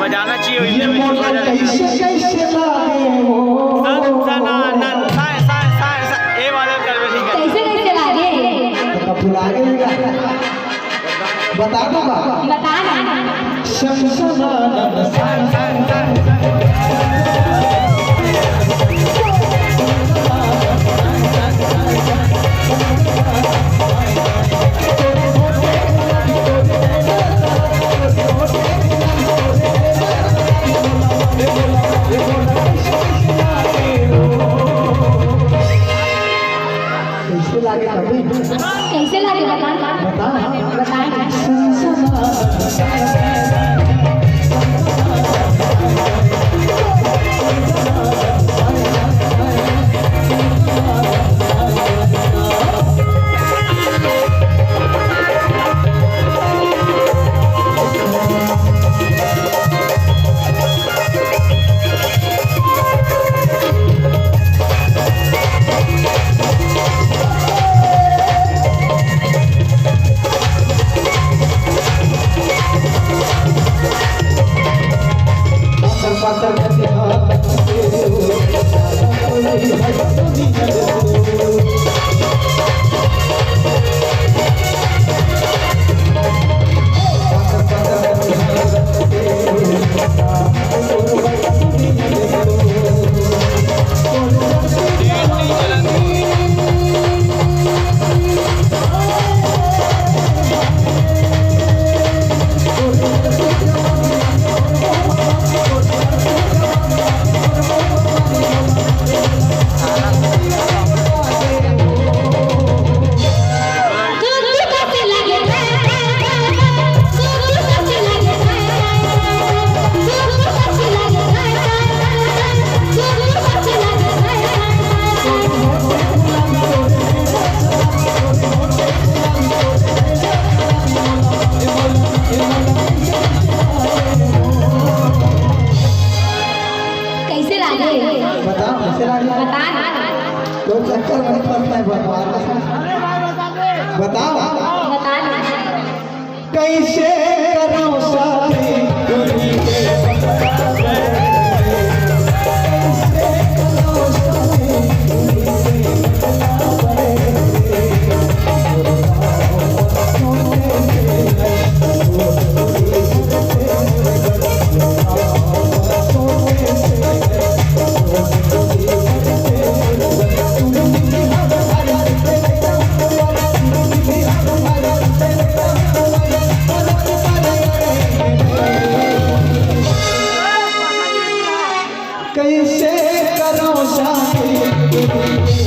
बजाना चाहिए ये कैसे लागे हो ए वाला कर ठीक है कैसे कैसे लागे तो बुला के बता दो बता ना शमशना कैसे लागे बता तो चक्कर में फंसना है बताओ कैसे करो शादी कैसे करो शादी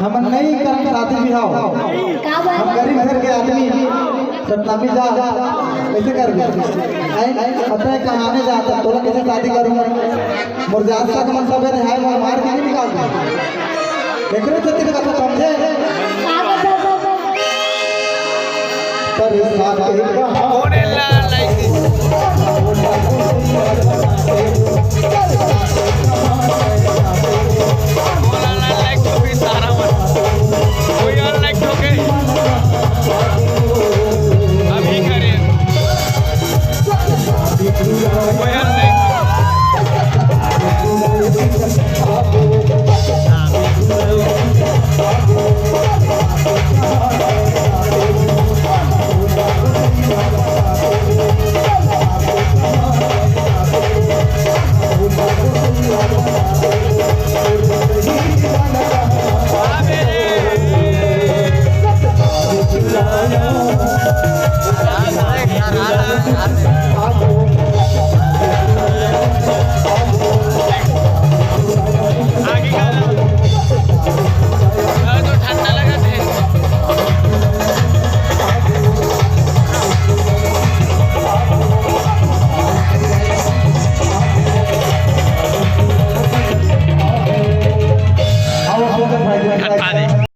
हम नहीं कर शादी बिहाव हम गरीब घर के आदमी सतनामी जा कैसे कर पता है कहाने जाता तोला कैसे शादी करूँगा मुरजाद का मन सब है मार के निकाल एकरे चलते का तो समझे पर साथ होने ला लाइक